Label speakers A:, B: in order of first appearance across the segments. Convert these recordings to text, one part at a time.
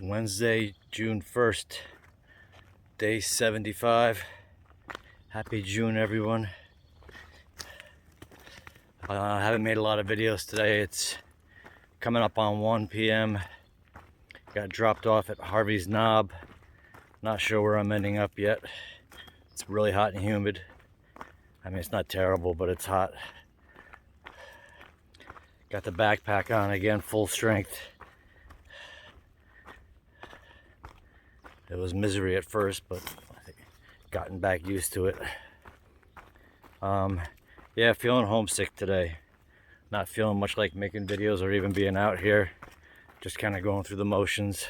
A: Wednesday, June 1st, day 75. Happy June, everyone. I haven't made a lot of videos today. It's coming up on 1 p.m. Got dropped off at Harvey's Knob. Not sure where I'm ending up yet. It's really hot and humid. I mean, it's not terrible, but it's hot. Got the backpack on again, full strength. It was misery at first, but I've gotten back used to it. Yeah, feeling homesick today. Not feeling much like making videos or even being out here. Just kind of going through the motions.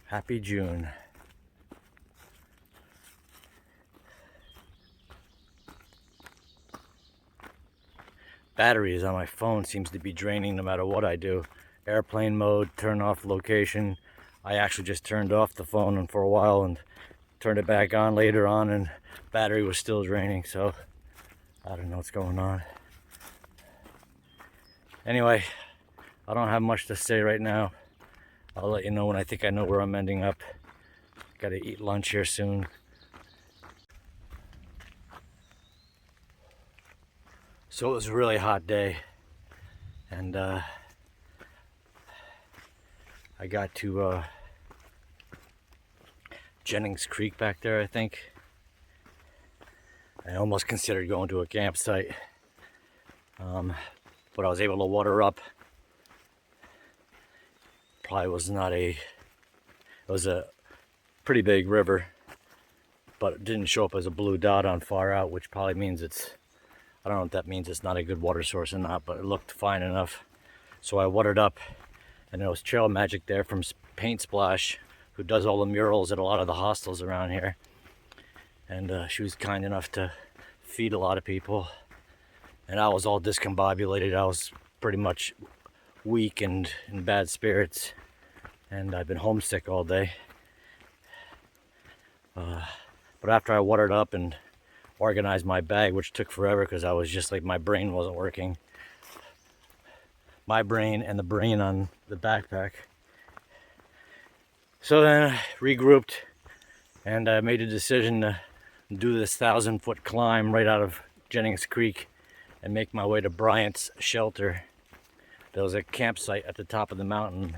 A: Happy June. Batteries on my phone seems to be draining no matter what I do. Airplane mode, turn off location. I actually just turned off the phone for a while and turned it back on later on, and battery was still draining, so I don't know what's going on. Anyway, I don't have much to say right now. I'll let you know when I think I know where I'm ending up. Gotta eat lunch here soon. So it was a really hot day, and I got to Jennings Creek back there, I think. I almost considered going to a campsite, but I was able to water up. Probably was not it was a pretty big river, but it didn't show up as a blue dot on far out, which probably means I don't know if that means it's not a good water source or not, but it looked fine enough. So I watered up, and there was Trail Magic there from Paint Splash, who does all the murals at a lot of the hostels around here. And she was kind enough to feed a lot of people. And I was all discombobulated. I was pretty much weak and in bad spirits. And I've been homesick all day. But after I watered up and organized my bag, which took forever because I was just like, my brain wasn't working. My brain and the brain on the backpack. So then I regrouped, and I made a decision to do this 1,000-foot climb right out of Jennings Creek and make my way to Bryant's shelter. There was a campsite at the top of the mountain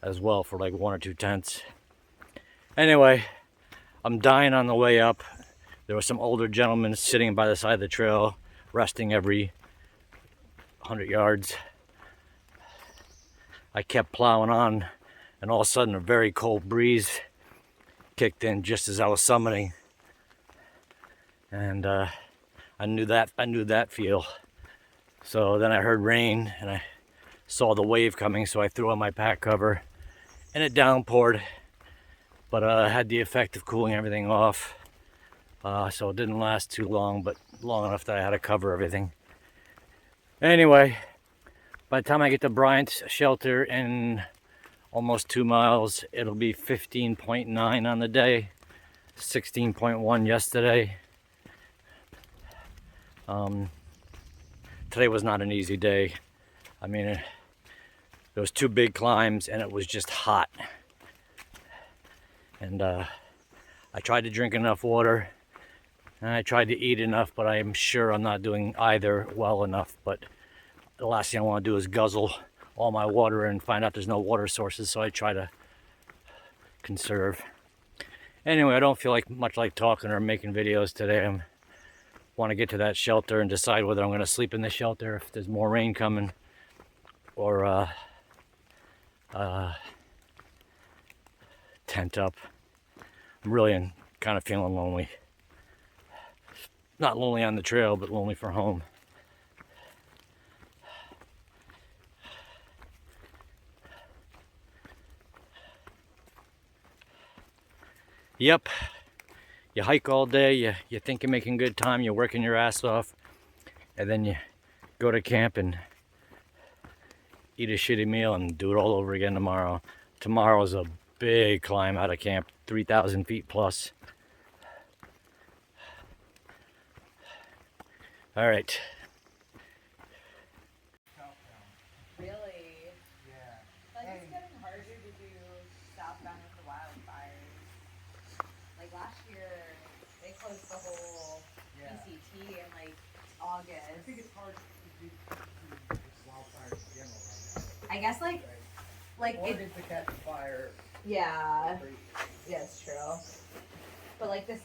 A: as well for like 1 or 2 tents. Anyway, I'm dying on the way up. There were some older gentlemen sitting by the side of the trail, resting every 100 yards. I kept plowing on, and all of a sudden a very cold breeze kicked in just as I was summiting. And I knew that feel. So then I heard rain, and I saw the wave coming, so I threw on my pack cover, and it downpoured, but had the effect of cooling everything off. So it didn't last too long, but long enough that I had to cover everything. Anyway, by the time I get to Bryant's shelter in almost 2 miles, it'll be 15.9 on the day, 16.1 yesterday. Today was not an easy day. I mean, there was 2 big climbs, and it was just hot. And I tried to drink enough water. And I tried to eat enough, but I'm sure I'm not doing either well enough. But the last thing I want to do is guzzle all my water and find out there's no water sources, so I try to conserve. Anyway, I don't feel much like talking or making videos today. I want to get to that shelter and decide whether I'm going to sleep in the shelter if there's more rain coming, or tent up. I'm really kind of feeling lonely. Not lonely on the trail, but lonely for home. Yep, you hike all day, you think you're making good time, you're working your ass off, and then you go to camp and eat a shitty meal and do it all over again tomorrow. Tomorrow's a big climb out of camp, 3,000 feet plus. All right.
B: been with the wildfires. Like last year, they closed the whole PCT in like August.
C: I think it's hard to do wildfires in general right now.
B: I guess like
C: Oregon's to catch fire.
B: Yeah. Yeah, it's true. But like this